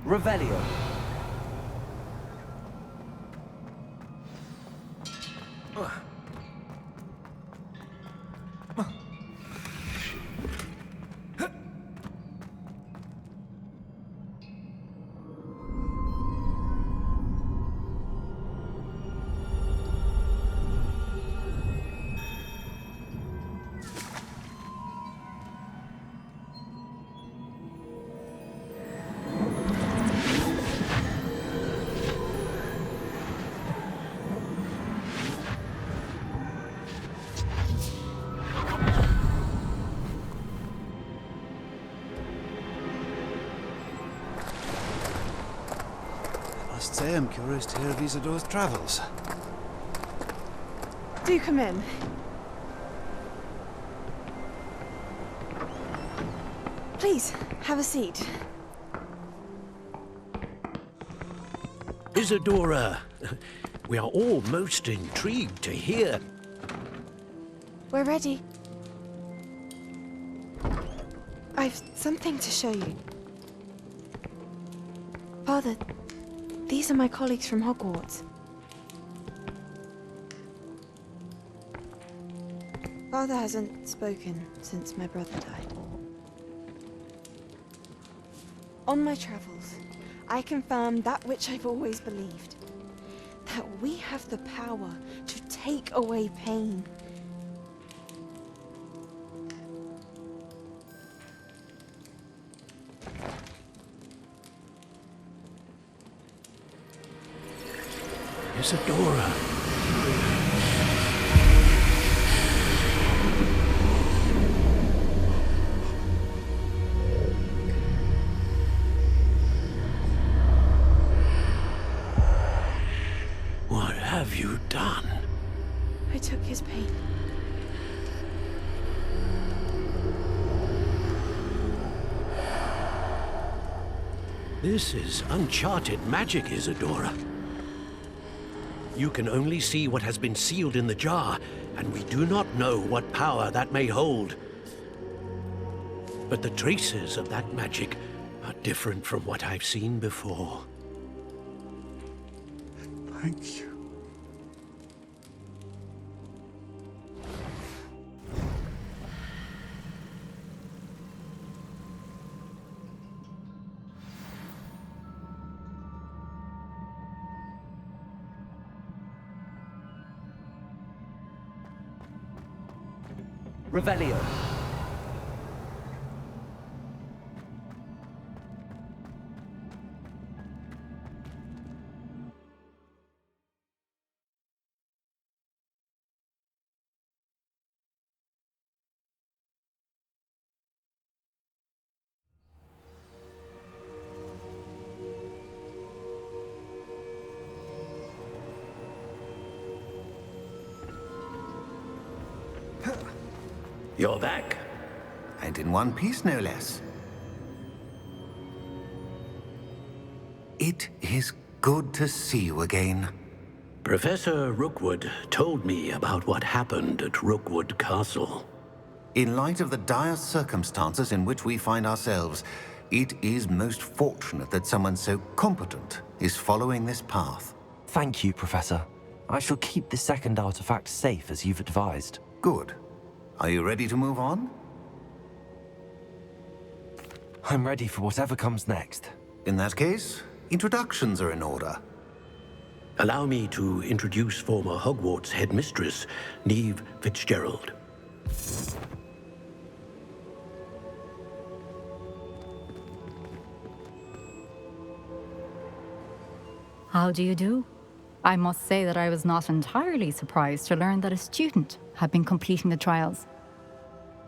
Revelio. I must say I'm curious to hear of Isidore's travels. Do come in. Please, have a seat. Isidora, we are all most intrigued to hear. We're ready. I've something to show you. Father, these are my colleagues from Hogwarts. Father hasn't spoken since my brother died. On my travels, I confirmed that which I've always believed. That we have the power to take away pain. Isidora. What have you done? I took his pain. This is uncharted magic, Isidora. You can only see what has been sealed in the jar, and we do not know what power that may hold. But the traces of that magic are different from what I've seen before. Thank you. Revelio. You're back. And in one piece, no less. It is good to see you again. Professor Rookwood told me about what happened at Rookwood Castle. In light of the dire circumstances in which we find ourselves, it is most fortunate that someone so competent is following this path. Thank you, Professor. I shall keep the second artifact safe as you've advised. Good. Are you ready to move on? I'm ready for whatever comes next. In that case, introductions are in order. Allow me to introduce former Hogwarts headmistress, Neve Fitzgerald. How do you do? I must say that I was not entirely surprised to learn that a student had been completing the trials.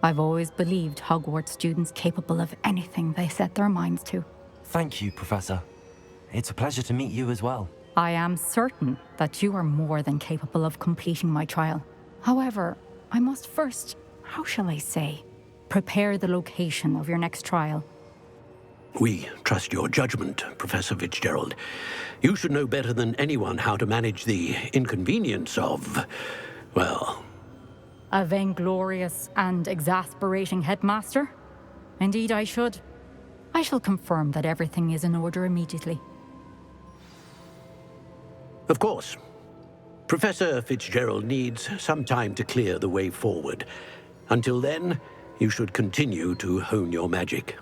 I've always believed Hogwarts students capable of anything they set their minds to. Thank you, Professor. It's a pleasure to meet you as well. I am certain that you are more than capable of completing my trial. However, I must first, how shall I say, prepare the location of your next trial. We trust your judgment, Professor Fitzgerald. You should know better than anyone how to manage the inconvenience of, well... A vainglorious and exasperating headmaster? Indeed, I should. I shall confirm that everything is in order immediately. Of course. Professor Fitzgerald needs some time to clear the way forward. Until then, you should continue to hone your magic.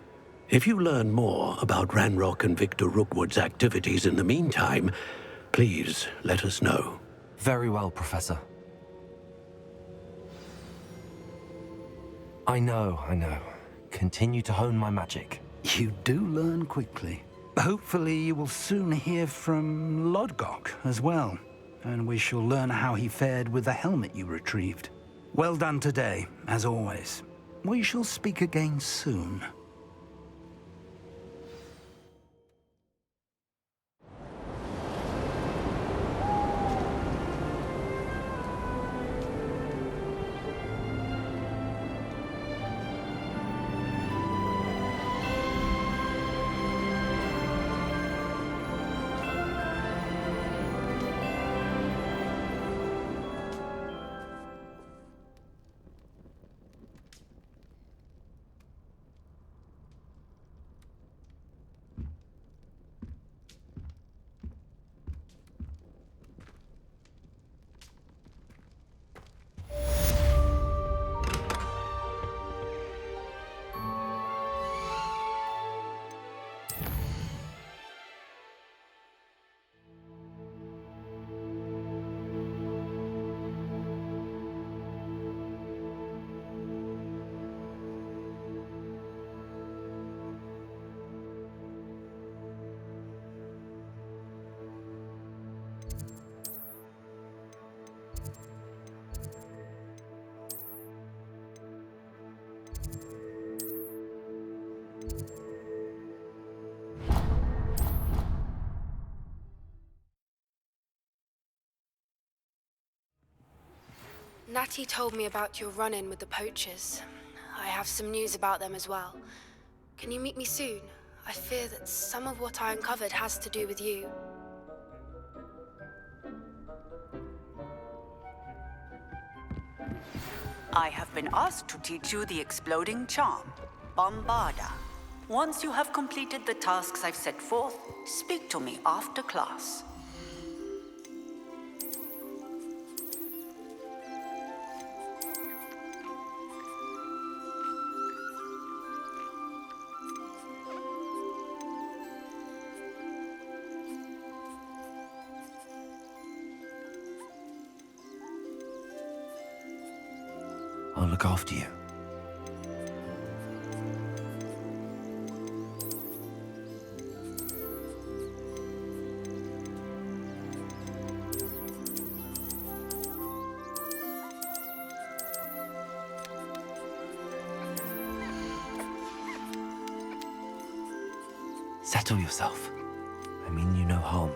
If you learn more about Ranrock and Victor Rookwood's activities in the meantime, please let us know. Very well, Professor. I know. Continue to hone my magic. You do learn quickly. Hopefully you will soon hear from Lodgok as well, and we shall learn how he fared with the helmet you retrieved. Well done today, as always. We shall speak again soon. Natty told me about your run-in with the poachers. I have some news about them as well. Can you meet me soon? I fear that some of what I uncovered has to do with you. I have been asked to teach you the exploding charm, Bombarda. Once you have completed the tasks I've set forth, speak to me after class. I'll look after you. Settle yourself. I mean you no harm.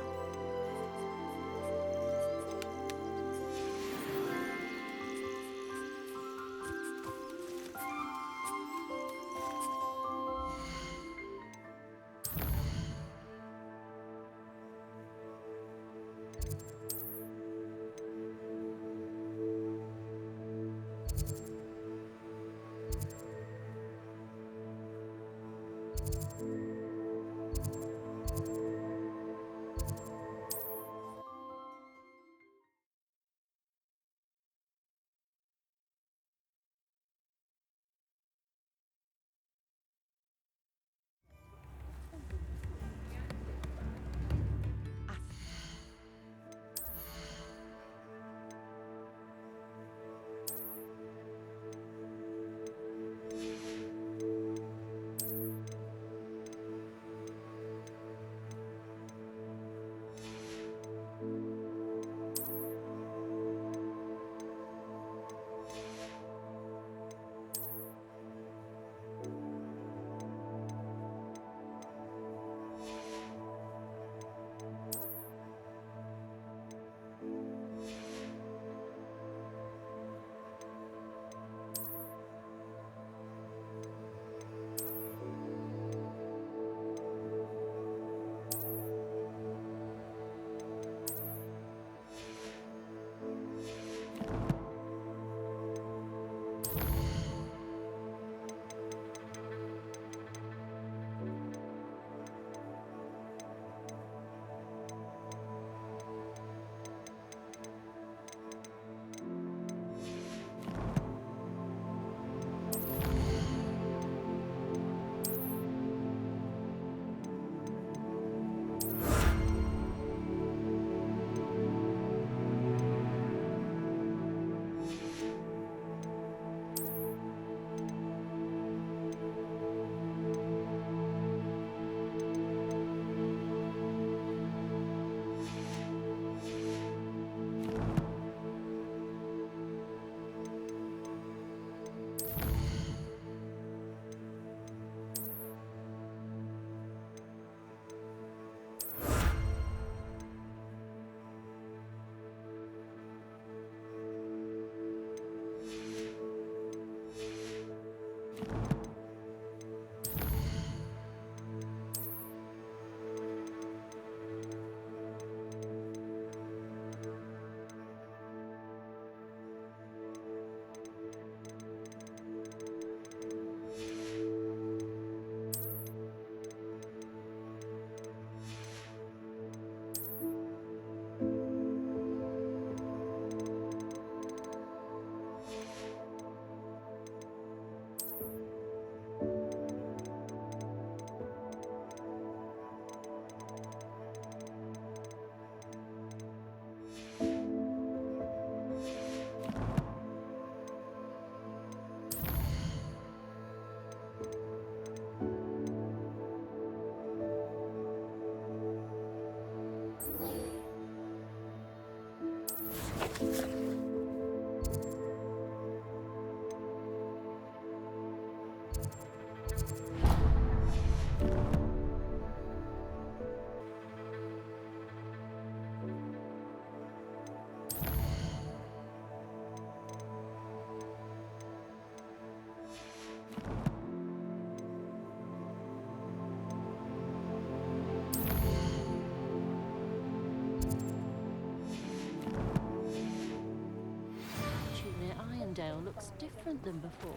Arendelle looks different than before.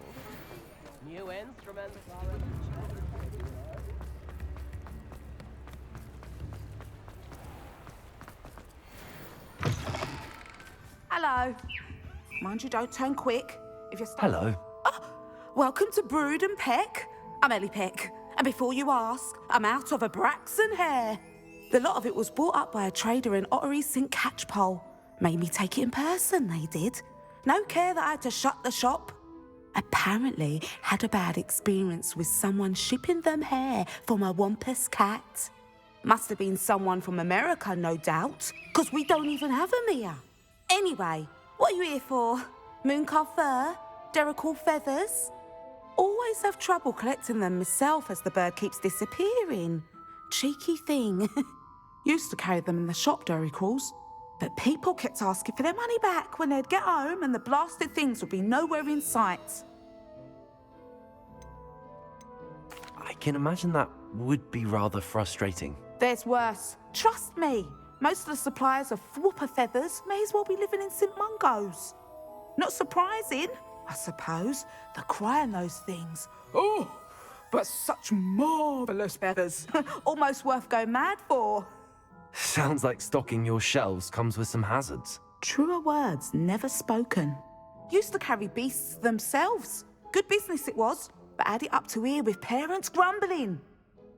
New instruments. Hello. Mind you don't turn quick. If you're stuck. Hello. Welcome to Brood and Peck. I'm Ellie Peck. And before you ask, I'm out of a Braxton hair. The lot of it was bought up by a trader in Ottery St. Catchpole. Made me take it in person, they did. No care that I had to shut the shop. Apparently had a bad experience with someone shipping them hair from a Wampus cat. Must have been someone from America, no doubt, because we don't even have them here. Anyway, what are you here for? Mooncar fur? Derrickle feathers? Always have trouble collecting them myself as the bird keeps disappearing. Cheeky thing. Used to carry them in the shop, Derricles. But people kept asking for their money back when they'd get home and the blasted things would be nowhere in sight. I can imagine that would be rather frustrating. There's worse. Trust me. Most of the suppliers of whooper feathers may as well be living in St. Mungo's. Not surprising, I suppose, the cry on those things. Oh, but such marvellous feathers. Almost worth going mad for. Sounds like stocking your shelves comes with some hazards. Truer words never spoken. Used to carry beasts themselves. Good business it was, but had it up to here with parents grumbling.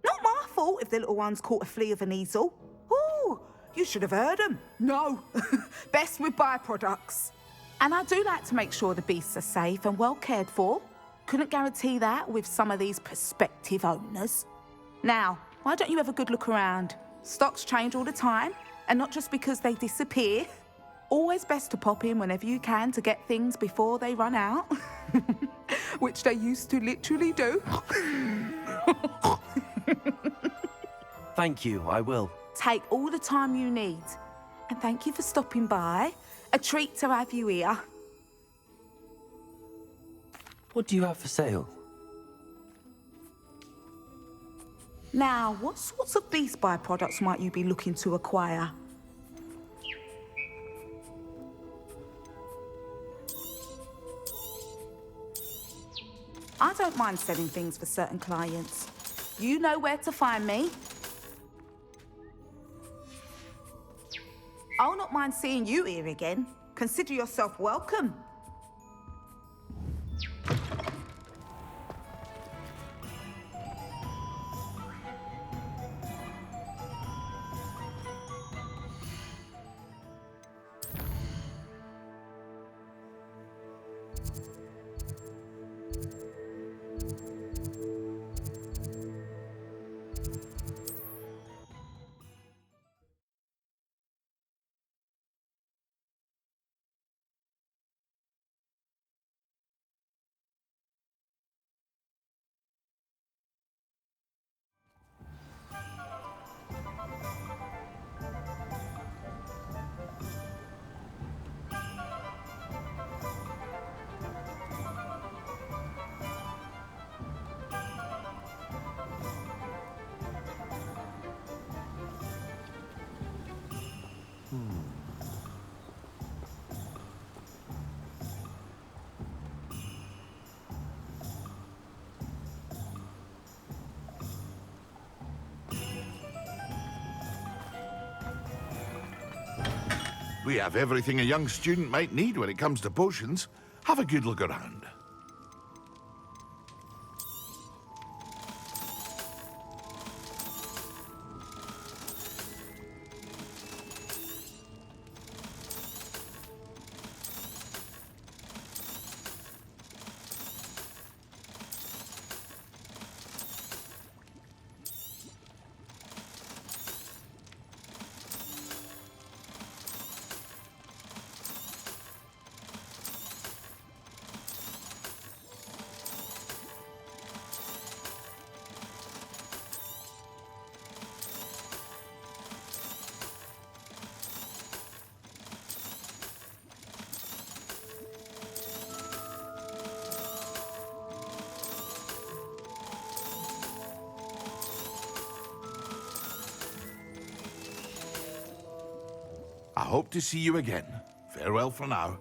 Not my fault if the little ones caught a flea of an easel. Ooh, you should have heard them. No, best with byproducts. And I do like to make sure the beasts are safe and well cared for. Couldn't guarantee that with some of these prospective owners. Now, why don't you have a good look around? Stocks change all the time, and not just because they disappear. Always best to pop in whenever you can to get things before they run out. Which they used to literally do. Thank you, I will. Take all the time you need. And thank you for stopping by. A treat to have you here. What do you have for sale? Now, what sorts of beast byproducts might you be looking to acquire? I don't mind selling things for certain clients. You know where to find me. I'll not mind seeing you here again. Consider yourself welcome. We have everything a young student might need when it comes to potions. Have a good look around. I hope to see you again. Farewell for now.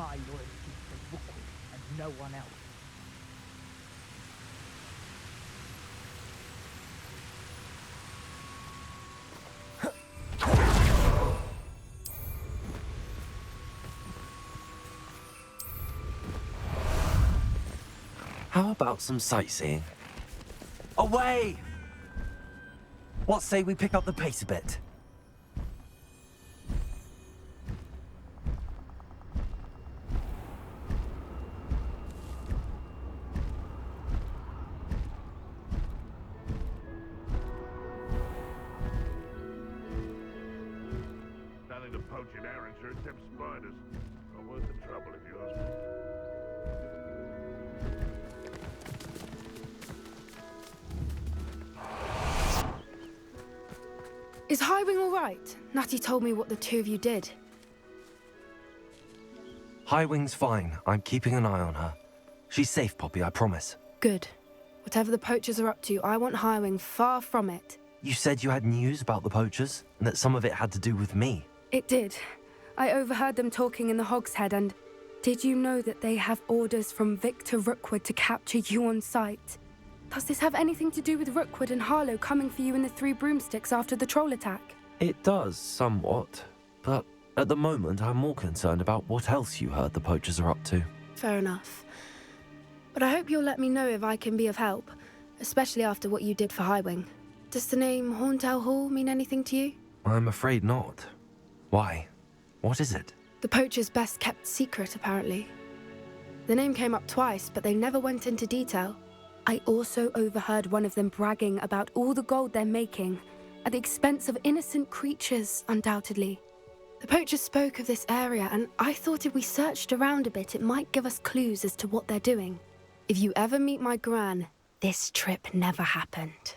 my loyalty to Rookwood and no one else. How about some sightseeing? Away! What say we pick up the pace a bit? Nothing to poach in Arrowshire except spiders. Not worth the trouble, if you ask me. Is Highwing all right? Natty told me what the two of you did. Highwing's fine. I'm keeping an eye on her. She's safe, Poppy, I promise. Good. Whatever the poachers are up to, I want Highwing far from it. You said you had news about the poachers, and that some of it had to do with me. It did. I overheard them talking in the Hogshead, and did you know that they have orders from Victor Rookwood to capture you on sight? Does this have anything to do with Rookwood and Harlow coming for you in the Three Broomsticks after the troll attack? It does, somewhat. But at the moment, I'm more concerned about what else you heard the poachers are up to. Fair enough. But I hope you'll let me know if I can be of help, especially after what you did for Highwing. Does the name Horntail Hall mean anything to you? I'm afraid not. Why? What is it? The poachers' best kept secret, apparently. The name came up twice, but they never went into detail. I also overheard one of them bragging about all the gold they're making, at the expense of innocent creatures, undoubtedly. The poachers spoke of this area, and I thought if we searched around a bit, it might give us clues as to what they're doing. If you ever meet my gran, this trip never happened.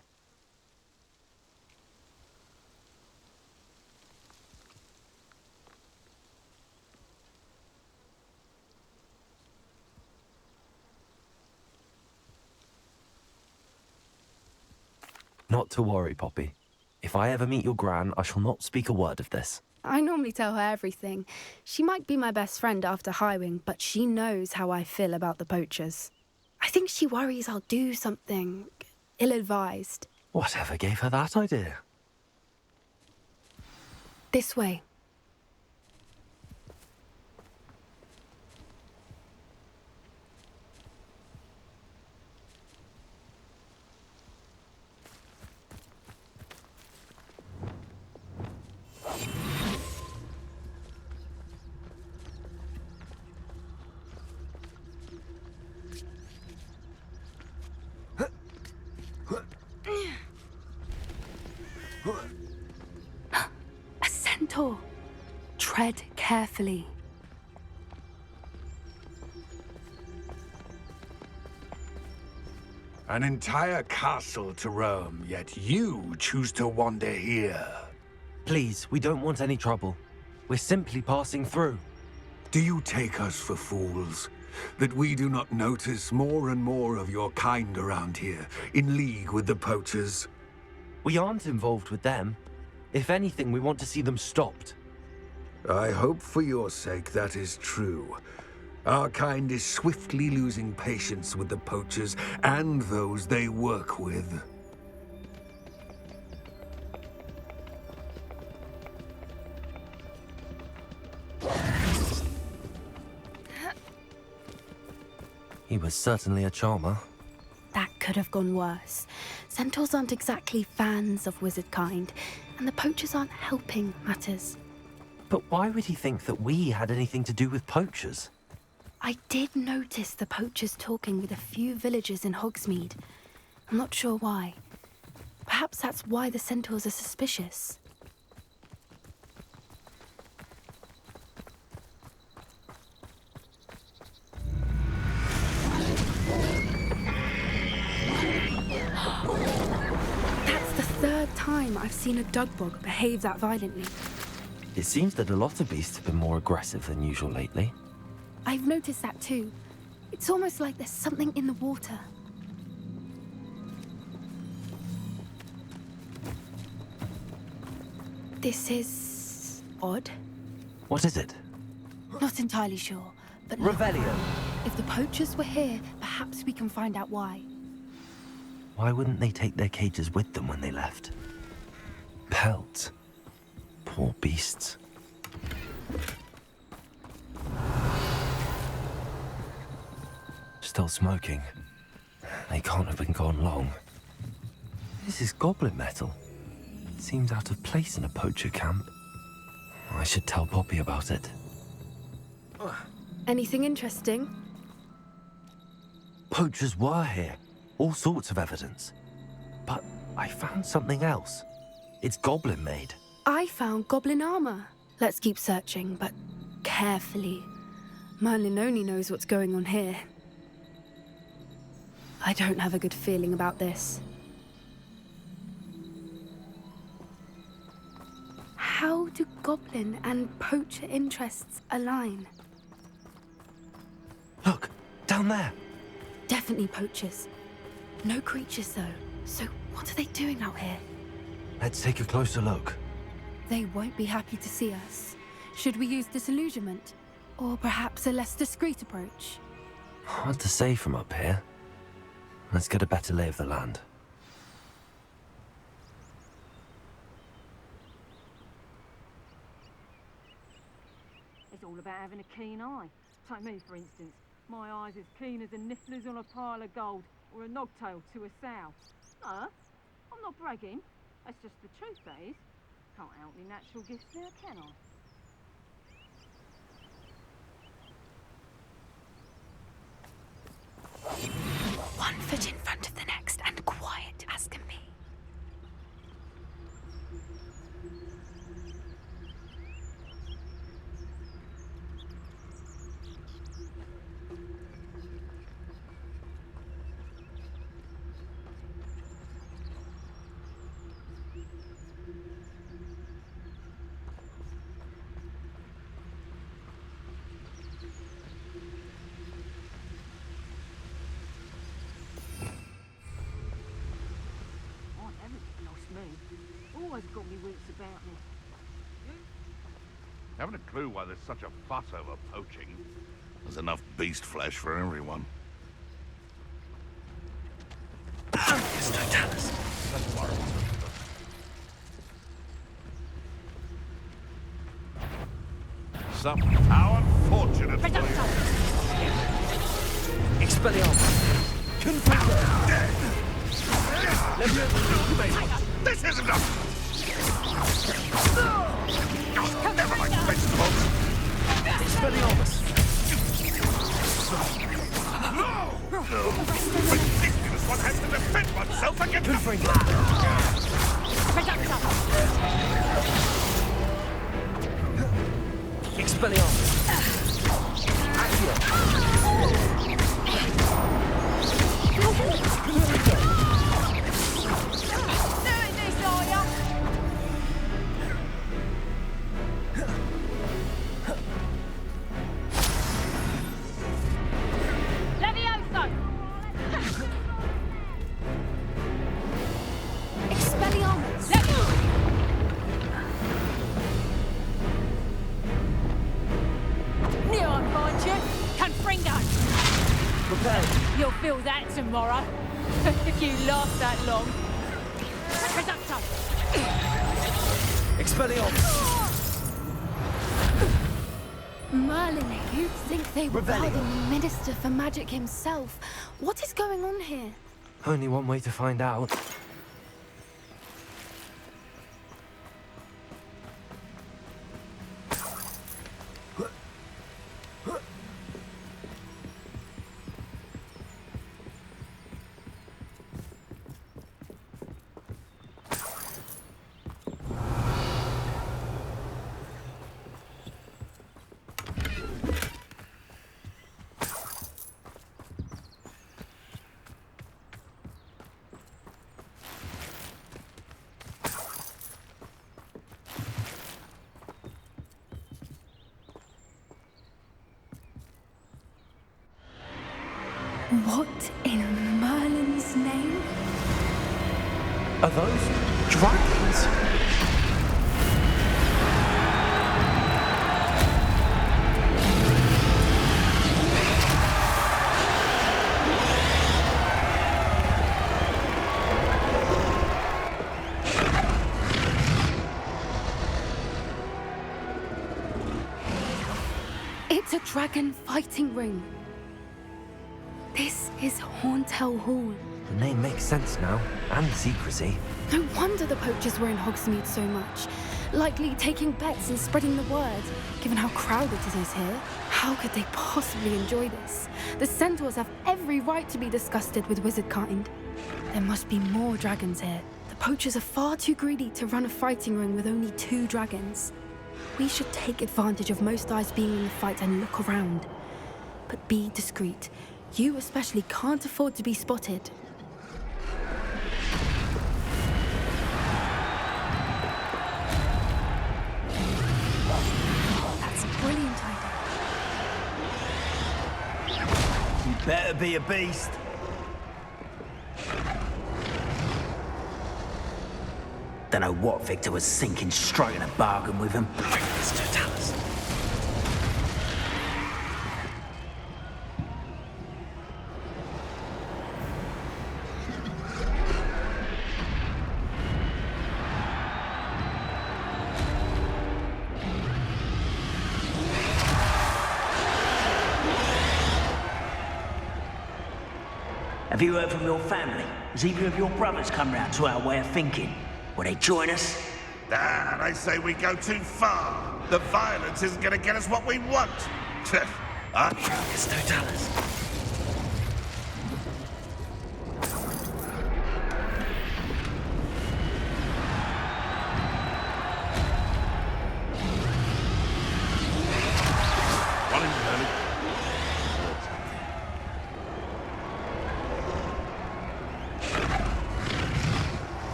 Not to worry, Poppy. If I ever meet your gran, I shall not speak a word of this. I normally tell her everything. She might be my best friend after Highwing, but she knows how I feel about the poachers. I think she worries I'll do something ill-advised. Whatever gave her that idea? This way. A centaur. Tread carefully. An entire castle to roam, yet you choose to wander here. Please, we don't want any trouble. We're simply passing through. Do you take us for fools? That we do not notice more and more of your kind around here, in league with the poachers? We aren't involved with them. If anything, we want to see them stopped. I hope for your sake that is true. Our kind is swiftly losing patience with the poachers and those they work with. He was certainly a charmer. That could have gone worse. Centaurs aren't exactly fans of wizard kind, and the poachers aren't helping matters. But why would he think that we had anything to do with poachers? I did notice the poachers talking with a few villagers in Hogsmeade. I'm not sure why. Perhaps that's why the centaurs are suspicious. That's the third time I've seen a dugbog behave that violently. It seems that a lot of beasts have been more aggressive than usual lately. I've noticed that too. It's almost like there's something in the water. This is odd. What is it? Not entirely sure, But look, Revelio. if the poachers were here, perhaps we can find out why. Why wouldn't they take their cages with them when they left? Pelts. Poor beasts. Still smoking. They can't have been gone long. This is goblin metal. It seems out of place in a poacher camp. I should tell Poppy about it. Anything interesting? Poachers were here. All sorts of evidence. But I found something else. It's goblin made. I found goblin armor. Let's keep searching, but carefully. Merlin only knows what's going on here. I don't have a good feeling about this. How do goblin and poacher interests align? Look, down there. Definitely poachers. No creatures, though. So what are they doing out here? Let's take a closer look. They won't be happy to see us. Should we use disillusionment? Or perhaps a less discreet approach? Hard to say from up here. Let's get a better lay of the land. It's all about having a keen eye. Take me, for instance. My eye's as keen as a niffler's on a pile of gold, or a nogtail to a sow. No, I'm not bragging. That's just the truth, that is. Can't help me natural gifts now, can I? One foot in front of the next, and quiet as can be. Always got me wits about me. Haven't a clue why there's such a fuss over poaching. There's enough beast flesh for everyone. How unfortunate for you. Expelliarmus. This isn't enough! Never mind, vegetables! Expelliarmus. Ridiculous one has to defend oneself against Expelliarmus. You'll feel that tomorrow, if you last that long. Expelliarmus. Merlin, you'd think they were the Minister for Magic himself. What is going on here? Only one way to find out. What in Merlin's name? Are those dragons? dragon fighting ring. This is Horntail Hall. The name makes sense now, and secrecy. No wonder the poachers were in Hogsmeade so much. Likely taking bets and spreading the word, given how crowded it is here. How could they possibly enjoy this? The centaurs have every right to be disgusted with wizard kind. There must be more dragons here. The poachers are far too greedy to run a fighting ring with only 2 dragons. We should take advantage of most eyes being in the fight and look around. But be discreet. You especially can't afford to be spotted. That's a brilliant idea. You better be a beast. Don't know what Victor was thinking, striking a bargain with him. It's Totalis. Have you heard from your family? Has either of your brothers come round to our way of thinking? Will they join us? Ah, they say we go too far. The violence isn't going to get us what we want. Huh? It's Totalis. One in early.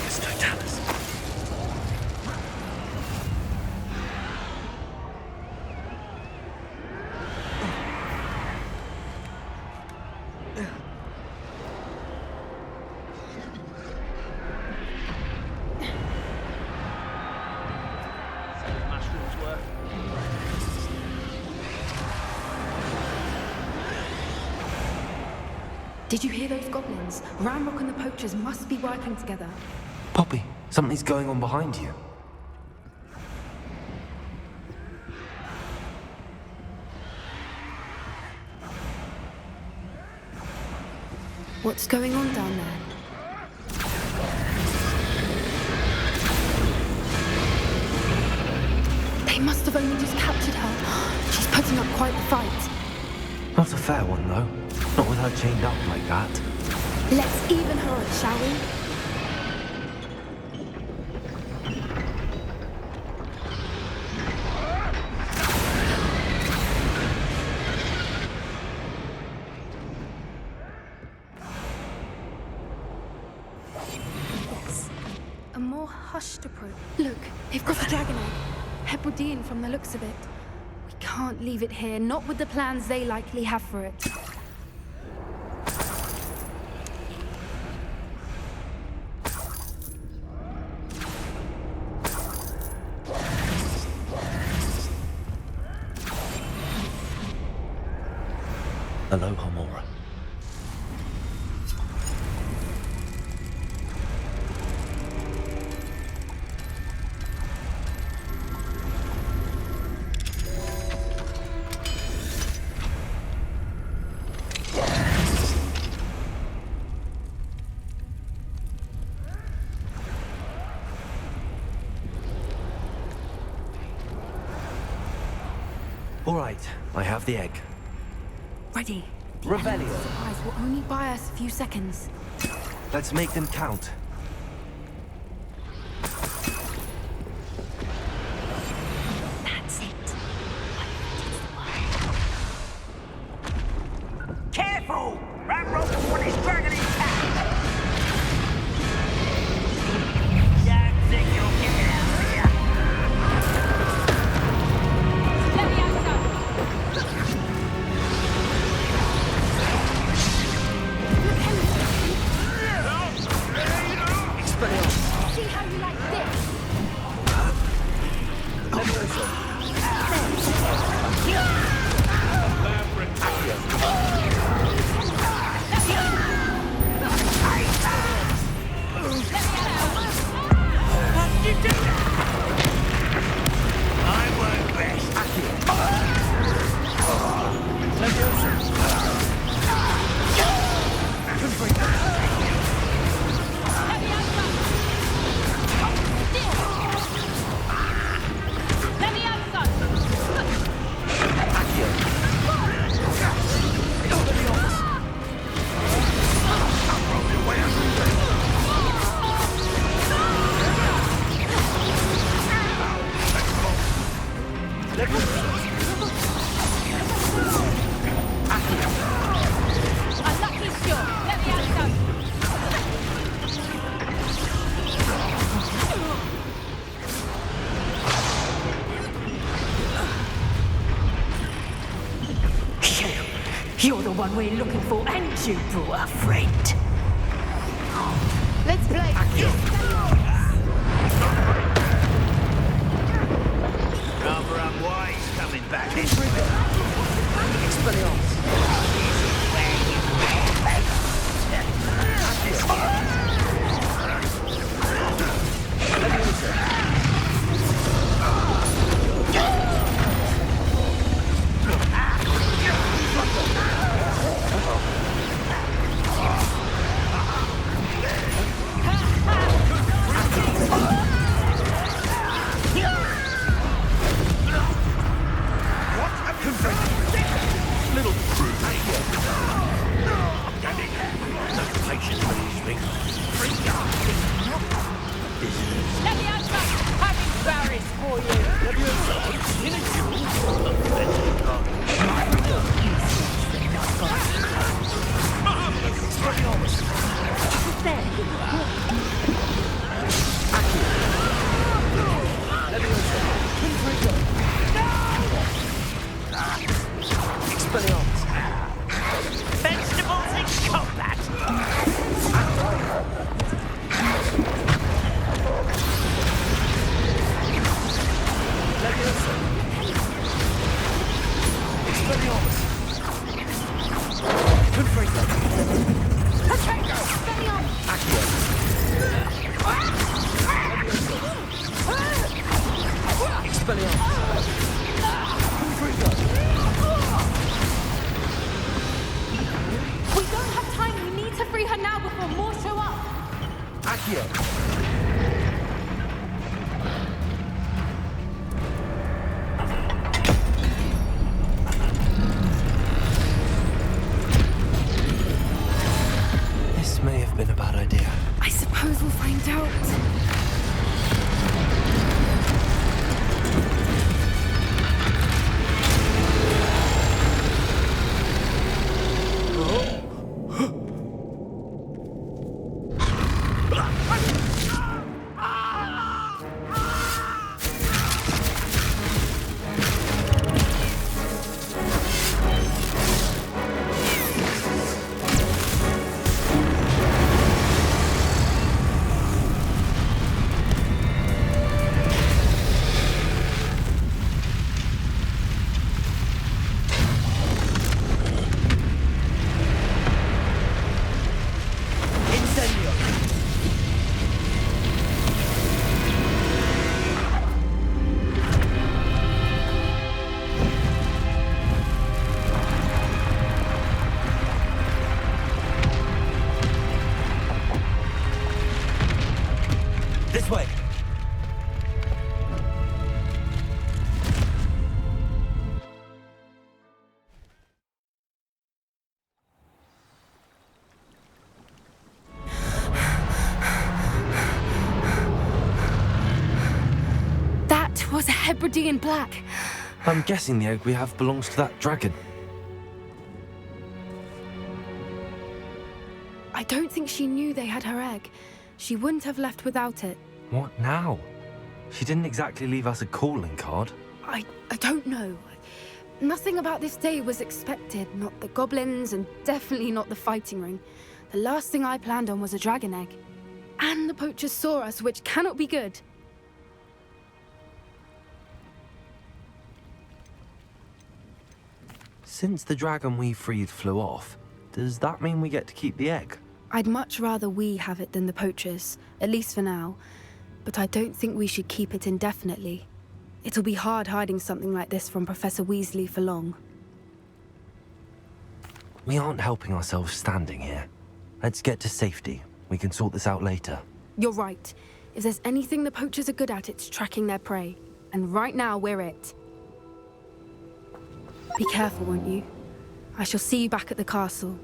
It's Totalis. Mushrooms were. Did you hear those goblins? Ramrock and the poachers must be working together. Poppy, something's going on behind you. What's going on down there? They must have only just captured her. She's putting up quite the fight. Not a fair one, though. Not with her chained up like that. Let's even her up, shall we? Yes. A more hushed approach. Look, they've got a dragon egg. Hebridean from the looks of it. We can't leave it here, not with the plans they likely have for it. Aloha, Mora. All right, I have the egg. Ready. Revelio. Surprise will only buy us a few seconds. Let's make them count. That's it. Careful! Ramrock will want his dragon intact! Don't think you'll get it out of here! Let me out, Look, Henry! one we're looking for, and you brought a friend. Let's play. Rather unwise coming back. Expelliarmus. Little crew. No patience with these things. Let me have some having barris for you. In a duel, Expelliarmus. Vegetables in combat. Expelliarmus. Confringo. Accio. Expelliarmus. Confringo. We don't have time. We need to free her now before more show up. Accio. This may have been a bad idea. I suppose we'll find out. This way. That was a Hebridean black. I'm guessing the egg we have belongs to that dragon. I don't think she knew they had her egg. She wouldn't have left without it. What now? She didn't exactly leave us a calling card. I don't know. Nothing about this day was expected. Not the goblins, and definitely not the fighting ring. The last thing I planned on was a dragon egg. And the poachers saw us, which cannot be good. Since the dragon we freed flew off, does that mean we get to keep the egg? I'd much rather we have it than the poachers, at least for now. But I don't think we should keep it indefinitely. It'll be hard hiding something like this from Professor Weasley for long. We aren't helping ourselves standing here. Let's get to safety. We can sort this out later. You're right. If there's anything the poachers are good at, it's tracking their prey. And right now, we're it. Be careful, won't you? I shall see you back at the castle.